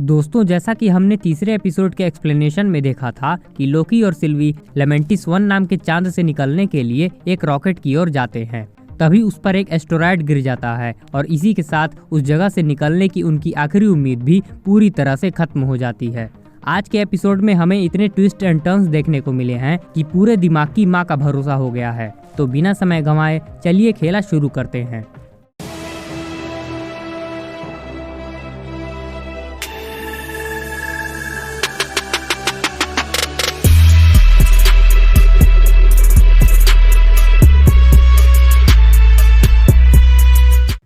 दोस्तों, जैसा कि हमने तीसरे एपिसोड के एक्सप्लेनेशन में देखा था कि लोकी और सिल्वी लेमेंटिस 1 नाम के चांद से निकलने के लिए एक रॉकेट की ओर जाते हैं। तभी उस पर एक एस्टेरॉयड गिर जाता है और इसी के साथ उस जगह से निकलने की उनकी आखिरी उम्मीद भी पूरी तरह से खत्म हो जाती है। आज के एपिसोड में हमें इतने ट्विस्ट एंड टर्न्स देखने को मिले हैं कि पूरे दिमाग की माँ का भरोसा हो गया है। तो बिना समय गंवाए चलिए खेला शुरू करते हैं।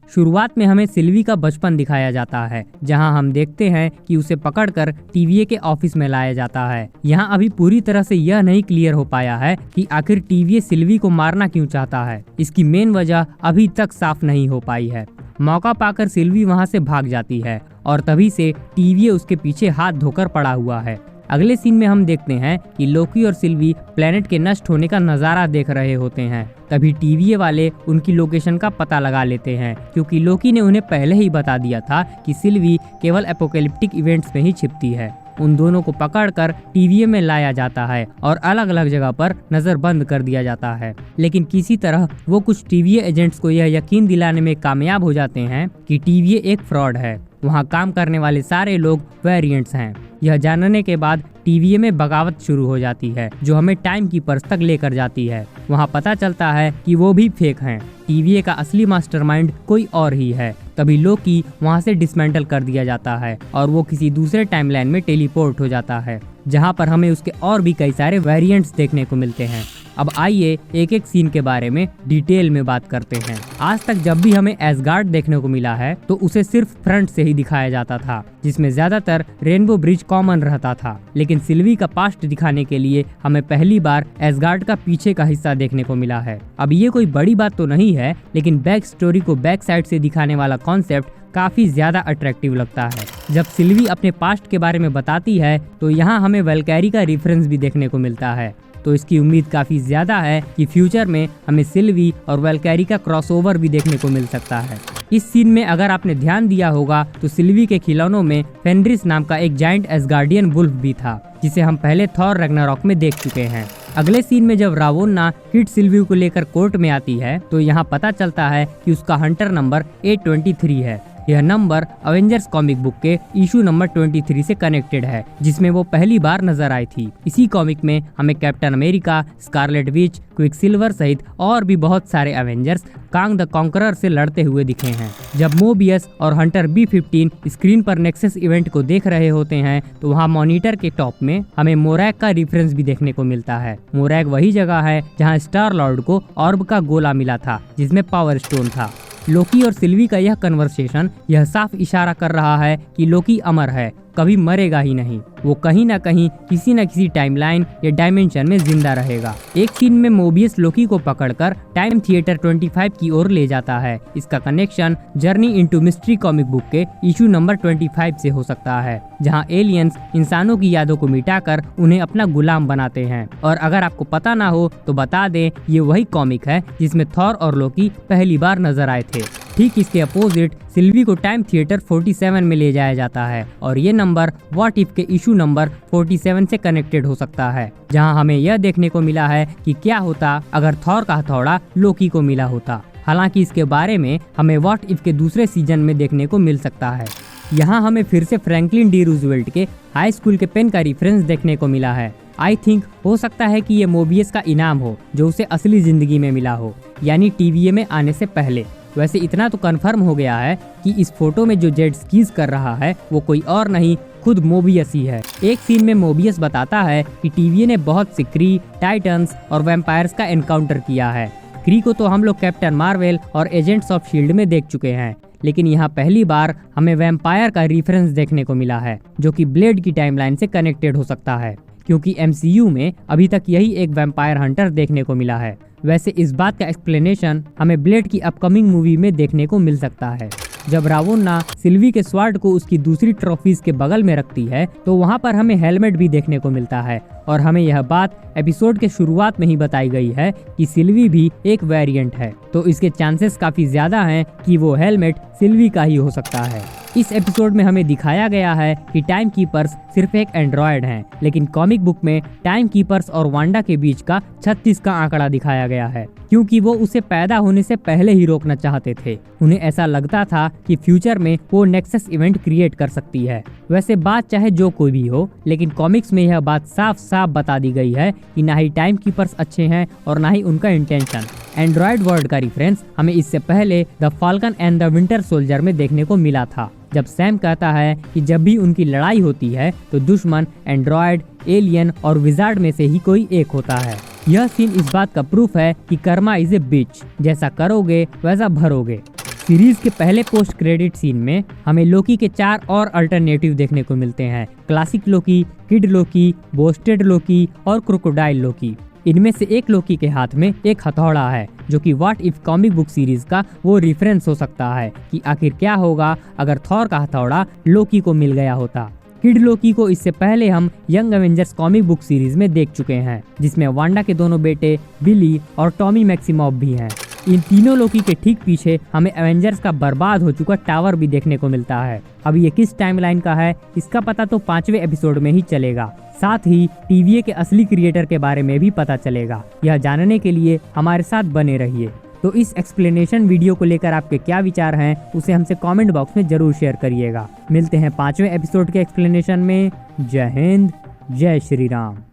शुरुआत में हमें सिल्वी का बचपन दिखाया जाता है, जहां हम देखते हैं कि उसे पकड़कर टीवीए के ऑफिस में लाया जाता है। यहां अभी पूरी तरह से यह नहीं क्लियर हो पाया है कि आखिर टीवीए सिल्वी को मारना क्यों चाहता है। इसकी मेन वजह अभी तक साफ नहीं हो पाई है। मौका पाकर सिल्वी वहां से भाग जाती है और तभी से टीवीए उसके पीछे हाथ धोकर पड़ा हुआ है। अगले सीन में हम देखते हैं कि लोकी और सिल्वी प्लेनेट के नष्ट होने का नजारा देख रहे होते हैं। तभी टीवीए वाले उनकी लोकेशन का पता लगा लेते हैं, क्योंकि लोकी ने उन्हें पहले ही बता दिया था कि सिल्वी केवल एपोकैलिप्टिक इवेंट्स में ही छिपती है। उन दोनों को पकड़कर टीवीए में लाया जाता है और अलग अलग जगह पर नजर बंद कर दिया जाता है। लेकिन किसी तरह वो कुछ टीवीए एजेंट्स को यह यकीन दिलाने में कामयाब हो जाते हैं कि टीवीए एक फ्रॉड है। वहाँ काम करने वाले सारे लोग वेरिएंट्स हैं। यह जानने के बाद टीवीए में बगावत शुरू हो जाती है, जो हमें टाइम कीपर्स तक लेकर जाती है। वहाँ पता चलता है कि वो भी फेक हैं। टीवीए का असली मास्टरमाइंड कोई और ही है। तभी लोकी वहाँ से डिसमेंटल कर दिया जाता है और वो किसी दूसरे टाइमलाइन में टेलीपोर्ट हो जाता है, जहाँ पर हमें उसके और भी कई सारे वेरिएंट्स देखने को मिलते हैं। अब आइए एक एक सीन के बारे में डिटेल में बात करते हैं। आज तक जब भी हमें एसगार्ड देखने को मिला है तो उसे सिर्फ फ्रंट से ही दिखाया जाता था, जिसमें ज्यादातर रेनबो ब्रिज कॉमन रहता था। लेकिन सिल्वी का पास्ट दिखाने के लिए हमें पहली बार एसगार्ड का पीछे का हिस्सा देखने को मिला है। अब ये कोई बड़ी बात तो नहीं है, लेकिन बैक स्टोरी को बैक साइड से दिखाने वाला कॉन्सेप्ट काफी ज्यादा अट्रैक्टिव लगता है। जब सिल्वी अपने पास्ट के बारे में बताती है तो यहाँ हमें वैल्कैरी का रेफरेंस भी देखने को मिलता है। तो इसकी उम्मीद काफी ज्यादा है कि फ्यूचर में हमें सिल्वी और वैल्कैरी का क्रॉसओवर भी देखने को मिल सकता है। इस सीन में अगर आपने ध्यान दिया होगा तो सिल्वी के खिलौनों में फेनरिस नाम का एक जायंट एसगार्डियन वुल्फ भी था, जिसे हम पहले थॉर रैग्नारॉक में देख चुके हैं। अगले सीन में जब रावोन्ना किड सिल्वी को लेकर कोर्ट में आती है तो यहाँ पता चलता है कि उसका हंटर नंबर 823 है। यह नंबर अवेंजर्स कॉमिक बुक के इशू नंबर 23 से कनेक्टेड है, जिसमें वो पहली बार नजर आई थी। इसी कॉमिक में हमें captain America, Scarlet Witch, Quicksilver सहित और भी बहुत सारे अवेंजर्स कांग द कॉन्करर से लड़ते हुए दिखे हैं। जब मोबियस और हंटर B-15 स्क्रीन पर नेक्सस इवेंट को देख रहे होते हैं तो वहाँ मॉनिटर के टॉप में हमें मोरैग का रेफरेंस भी देखने को मिलता है। मोरैग वही जगह है जहाँ स्टार लॉर्ड को ऑर्ब का गोला मिला था, जिसमें पावर स्टोन था। लोकी और सिल्वी का यह कन्वर्सेशन यह साफ इशारा कर रहा है कि लोकी अमर है, कभी मरेगा ही नहीं। वो कहीं ना कहीं किसी न किसी टाइमलाइन या डायमेंशन में जिंदा रहेगा। एक सीन में मोबियस लोकी को पकड़कर टाइम थिएटर 25 की ओर ले जाता है। इसका connection journey into mystery comic book के इशू नंबर 25 से हो सकता है, जहां एलियंस इंसानों की यादों को मिटाकर उन्हें अपना गुलाम बनाते हैं। और अगर आपको पता ना हो तो बता दें, ये वही कॉमिक है जिसमें थॉर और लोकी पहली बार नजर आए थे। ठीक इसके अपोजिट सिल्वी को टाइम थिएटर 47 में ले जाया जाता है और ये नंबर व्हाट इफ के इशू नंबर 47 से कनेक्टेड हो सकता है, जहां हमें यह देखने को मिला है कि क्या होता अगर थॉर का हथौड़ा लोकी को मिला होता। हालांकि इसके बारे में हमें व्हाट इफ के दूसरे सीजन में देखने को मिल सकता है। यहाँ हमें फिर से फ्रैंकलिन डी रूजवेल्ट के हाई स्कूल के पेन का रेफरेंस देखने को मिला है। आई थिंक हो सकता है कि ये मोबियस का इनाम हो जो उसे असली जिंदगी में मिला हो, यानी टीवीए में आने से पहले। वैसे इतना तो कंफर्म हो गया है कि इस फोटो में जो जेट स्कीज कर रहा है वो कोई और नहीं, खुद मोबियस ही है। एक सीन में मोबियस बताता है कि टीवीए ने बहुत सी क्री, टाइटन्स और वैम्पायर्स का एनकाउंटर किया है। क्री को तो हम लोग कैप्टन मार्वेल और एजेंट्स ऑफ शील्ड में देख चुके हैं, लेकिन यहाँ पहली बार हमें वैम्पायर का रेफरेंस देखने को मिला है, जो कि ब्लेड की टाइमलाइन से कनेक्टेड हो सकता है, क्योंकि MCU में अभी तक यही एक वैम्पायर हंटर देखने को मिला है। वैसे इस बात का एक्सप्लेनेशन हमें ब्लेड की अपकमिंग मूवी में देखने को मिल सकता है। जब रावोन्ना सिल्वी के स्वार्ड को उसकी दूसरी ट्रॉफीज के बगल में रखती है तो वहाँ पर हमें हेलमेट भी देखने को मिलता है और हमें यह बात एपिसोड के शुरुआत में ही बताई गई है कि सिल्वी भी एक वेरिएंट है, तो इसके चांसेस काफी ज्यादा हैं कि वो हेलमेट सिल्वी का ही हो सकता है। इस एपिसोड में हमें दिखाया गया है कि टाइम कीपर्स सिर्फ एक एंड्रॉयड हैं, लेकिन कॉमिक बुक में टाइम कीपर्स और वांडा के बीच का 36 का आंकड़ा दिखाया गया है, क्योंकि वो उसे पैदा होने से पहले ही रोकना चाहते थे। उन्हें ऐसा लगता था कि फ्यूचर में वो नेक्सस इवेंट क्रिएट कर सकती है। वैसे बात चाहे जो कोई भी हो, लेकिन कॉमिक्स में यह बात साफ साफ बता दी गई है कि ना ही टाइम कीपर्स अच्छे हैं और ना ही उनका इंटेंशन। एंड्रॉयड वर्ड का रेफरेंस हमें इससे पहले the falcon and the winter soldier में देखने को मिला था, जब सैम कहता है कि जब भी उनकी लड़ाई होती है तो दुश्मन एंड्रॉयड, एलियन और विजार्ड में से ही कोई एक होता है। यह सीन इस बात का प्रूफ है कि कर्मा इज ए बिच, जैसा करोगे वैसा भरोगे। सीरीज के पहले पोस्ट क्रेडिट सीन में हमें लोकी के 4 और अल्टरनेटिव देखने को मिलते हैं, क्लासिक लोकी, किड लोकी, बोस्टेड लोकी और क्रोकोडाइल लोकी। इनमें से एक लोकी के हाथ में एक हथौड़ा है, जो कि what if comic book series का वो रेफरेंस हो सकता है कि आखिर क्या होगा अगर थॉर का हथौड़ा लोकी को मिल गया होता। किड लोकी को इससे पहले हम young Avengers comic book series में देख चुके हैं, जिसमें वांडा के दोनों बेटे बिली और टॉमी मैक्सिमॉफ भी हैं। इन तीनों लोकी के ठीक पीछे हमें एवेंजर्स का बर्बाद हो चुका टावर भी देखने को मिलता है। अब ये किस टाइमलाइन का है इसका पता तो 5वें एपिसोड में ही चलेगा। साथ ही TVA के असली क्रिएटर के बारे में भी पता चलेगा। यह जानने के लिए हमारे साथ बने रहिए। तो इस एक्सप्लेनेशन वीडियो को लेकर आपके क्या विचार हैं उसे हमसे कमेंट बॉक्स में जरूर शेयर करिएगा। मिलते हैं 5वें एपिसोड के एक्सप्लेनेशन में। जय हिंद, जय श्री राम।